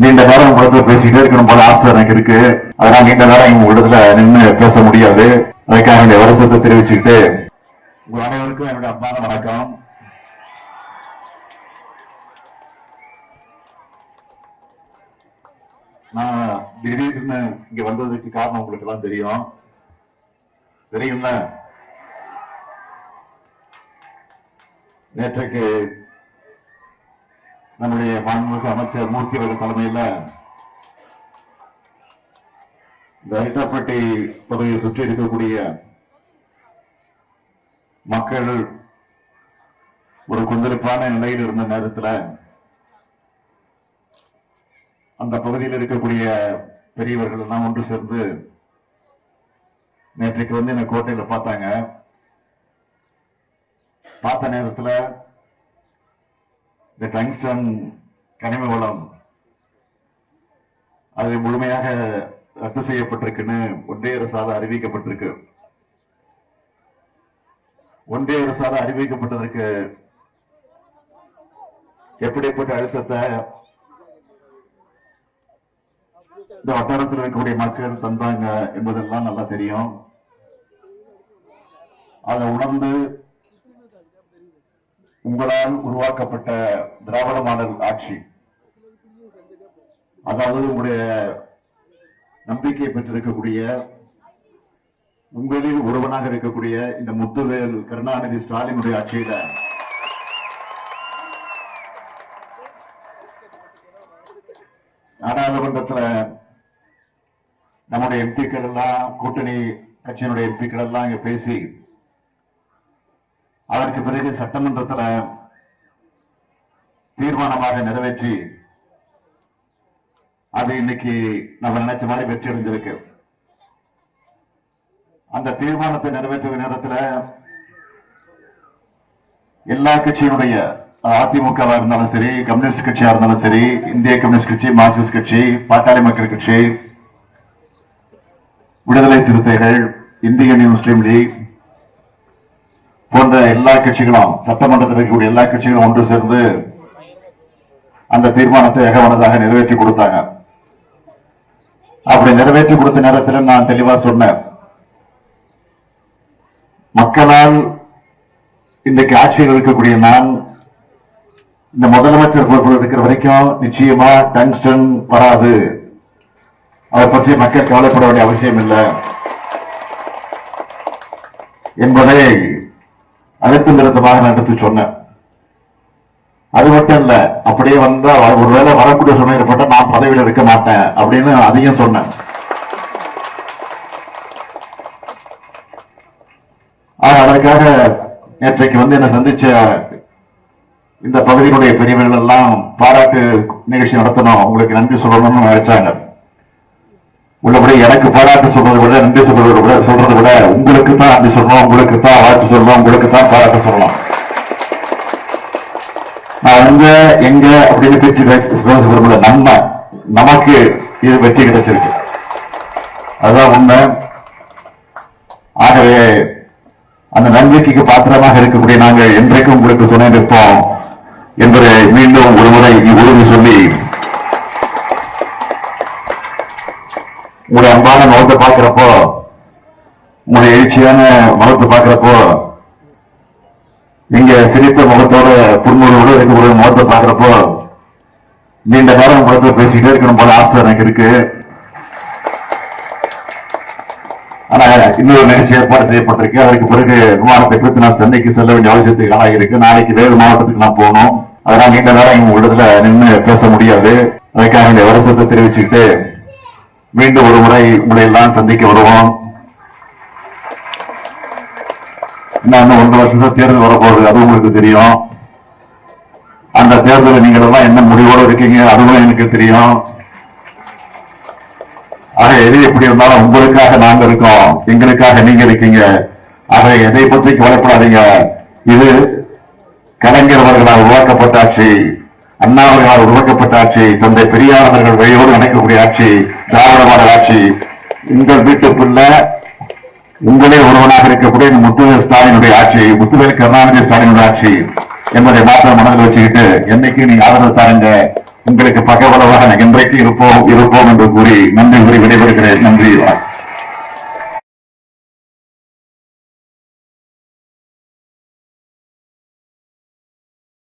நீண்ட நேரம் உங்களத்துல பேசிக்கிட்டே இருக்கணும் போல ஆசை எனக்கு இருக்கு. அதனால நீண்ட நேரம் உங்களிடத்துல நின்று பேச முடியாது. அதுக்காக என்னுடைய வருத்தத்தை தெரிவிச்சுக்கிட்டு உங்க அனைவருக்கும் என்னுடைய அன்பான வணக்கம். நான் திடீர்னு இங்க வந்ததுக்கு காரணம் உங்களுக்கு எல்லாம் தெரியும்ல. நேற்றைக்கு நம்முடைய மாண்புமிகு அமைச்சர் மூர்த்தி அவர்கள் தலைமையில் இந்த ஐட்டாப்பட்டி பகுதியை சுற்றி இருக்கக்கூடிய மக்கள் ஒரு கொந்தளிப்பான நிலையில் இருந்த நேரத்தில் அந்த பகுதியில் இருக்கக்கூடிய பெரியவர்கள் எல்லாம் ஒன்று சேர்ந்து நேற்றைக்கு வந்து என்ன கோட்டையில பார்த்த நேரத்தில் இந்த டங்ஸ்டன் கனிம வளம் அது முழுமையாக ரத்து செய்யப்பட்டிருக்குன்னு ஒன்றிய அரசால் அறிவிக்கப்பட்டிருக்கு. ஒன்றிய அரசால் அறிவிக்கப்பட்டதற்கு எப்படிப்பட்ட அழுத்தத்தை இந்த வட்டாரத்தில் இருக்கக்கூடிய மக்கள் தந்தாங்க என்பதெல்லாம் நல்லா தெரியும். அதை உணர்ந்து உங்களால் உருவாக்கப்பட்ட திராவிட மாடல் ஆட்சி, அதாவது உங்களுடைய நம்பிக்கை பெற்றிருக்கக்கூடிய உங்களில் ஒருவனாக இருக்கக்கூடிய இந்த முத்துவேல் கருணாநிதி ஸ்டாலினுடைய ஆட்சியில நாடாளுமன்றத்தில் நம்முடைய எம்பிக்கள் எல்லாம் கூட்டணி கட்சியினுடைய எம்பிக்கள் எல்லாம் இங்க பேசி அதற்கு பிறகு சட்டமன்றத்தில் தீர்மானமாக நிறைவேற்றி அது இன்னைக்கு நம்ம நினைச்ச மாதிரி வெற்றி அடைஞ்சிருக்கு. அந்த தீர்மானத்தை நிறைவேற்றுகிற நேரத்தில் எல்லா கட்சியினுடைய அதிமுகவா இருந்தாலும் சரி, கம்யூனிஸ்ட் கட்சியா இருந்தாலும் சரி, இந்திய கம்யூனிஸ்ட் கட்சி, மார்க்சிஸ்ட் கட்சி, பாட்டாளி மக்கள் கட்சி, விடுதலை சிறுத்தைகள், இந்திய யூனியன் முஸ்லீம் லீக் போன்ற எல்லா கட்சிகளும், சட்டமன்றத்தில் இருக்கக்கூடிய எல்லா கட்சிகளும் ஒன்று சேர்ந்து அந்த தீர்மானத்தை ஏகமனதாக நிறைவேற்றி கொடுத்தாங்க. அப்படி நிறைவேற்றி கொடுத்த நேரத்தில் நான் தெளிவா சொன்னேன், மக்களால் இன்றைக்கு ஆட்சியில் இருக்கக்கூடிய நான் இந்த முதலமைச்சர் பொறுப்பில் இருக்கிற வரைக்கும் நிச்சயமா டங்ஸ்டன் வராது, அதை பற்றி மக்கள் கவலைப்பட வேண்டிய அவசியம் இல்லை என்பதை அழுத்தம் திருத்தமாக நான் எடுத்து சொன்னேன். அது மட்டும் இல்ல, அப்படியே வந்தா ஒருவேளை வரக்கூடிய சூழ்நிலை ஏற்பட்ட நான் பதவியில் இருக்க மாட்டேன் அப்படின்னு அதையும் சொன்னேன். அதற்காக நேற்றைக்கு வந்து என்ன சந்திச்ச இந்த பகுதியினுடைய பெரியவர்கள் எல்லாம் பாராட்டு நிகழ்ச்சி நடத்தணும், உங்களுக்கு நன்றி சொல்லணும்னு நினைச்சாங்க. உள்ளபடி எனக்கு பாராட்டு சொல்றதை விட, நன்றி சொல்றதை விட உங்களுக்கு தான் நன்றி சொல்லணும், உங்களுக்கு தான் வாழ்த்து சொல்லணும், உங்களுக்கு தான் பாராட்டு சொல்லணும். நான் எங்க அப்படின்னு பேச விரும்பல. நமக்கு இது வெற்றி கிடைச்சிருக்கு, அதுதான் உண்மை. ஆகவே அந்த நம்பிக்கைக்கு பாத்திரமாக இருக்கக்கூடிய நாங்கள் என்றைக்கும் உங்களுக்கு துணை நிற்போம் என்பதை மீண்டும் ஒரு முறை உறுதி சொல்லி, உங்களுடைய அன்பான முகத்தை பார்க்கிறப்போ, உங்களுடைய எழுச்சியான முகத்தை பார்க்கிறப்போ, நீங்க சிரித்த முகத்தோட புன்முறுவோட இருக்கக்கூடிய முகத்தை பார்க்கிறப்போ நீண்ட நேரம் உங்களத்துல பேசிக்கிட்டே இருக்கணும் போல ஆசை எனக்கு இருக்கு. ஆனா இன்னொரு நிகழ்ச்சி ஏற்பாடு செய்யப்பட்டிருக்கு. அதற்கு பிறகு விமானத்தை குறித்து நான் சென்னைக்கு செல்ல வேண்டிய அவசியத்துக்கு ஆளாகிருக்கு. நாளைக்கு வேறு மாவட்டத்துக்கு நான் போகணும். அதனால நீண்ட நேரம் உங்களிடத்துல நின்று பேச முடியாது. அதுக்காக என்னுடைய வருத்தத்தை தெரிவிச்சுக்கிட்டு மீண்டும் ஒரு முறை உங்களை எல்லாம் சந்திக்க வருவோம். இன்னும் 1 வருஷத்துல தேர்தல் வரப்போகுது, அது உங்களுக்கு தெரியும். அந்த தேர்தலில் நீங்கள் எல்லாம் என்ன முடிவோடு இருக்கீங்க அதுவும் எனக்கு தெரியும். ஆக எது எப்படி இருந்தாலும் உங்களுக்காக நாங்க இருக்கோம், எங்களுக்காக நீங்க இருக்கீங்க. ஆக எதை பற்றி கவலைப்படாதீங்க. இது கலைஞர் அவர்களால் உருவாக்கப்பட்ட ஆட்சி, அண்ணா அவர்களால் உருவாக்கப்பட்ட ஆட்சி, தந்தை பெரியார் அவர்கள் வழியோடு நடக்கக்கூடிய ஆட்சி, திராவிட மாடல் ஆட்சி. உங்கள் வீட்டுக்குள்ள உங்களே ஒருவனாக இருக்கக்கூடிய முத்துவேல் ஸ்டாலினுடைய ஆட்சி, முத்துவேல் கருணாநிதி ஸ்டாலினுடைய ஆட்சி. என்பதை மாத்திரம் மனதில் வச்சுக்கிட்டு என்னைக்கு நீங்க ஆதரவு தாருங்க, உங்களுக்கு பக்கபலமாக என்றைக்கு இருப்போம் என்று கூறி நன்றி கூறி விடைபெறுகிறேன். நன்றி.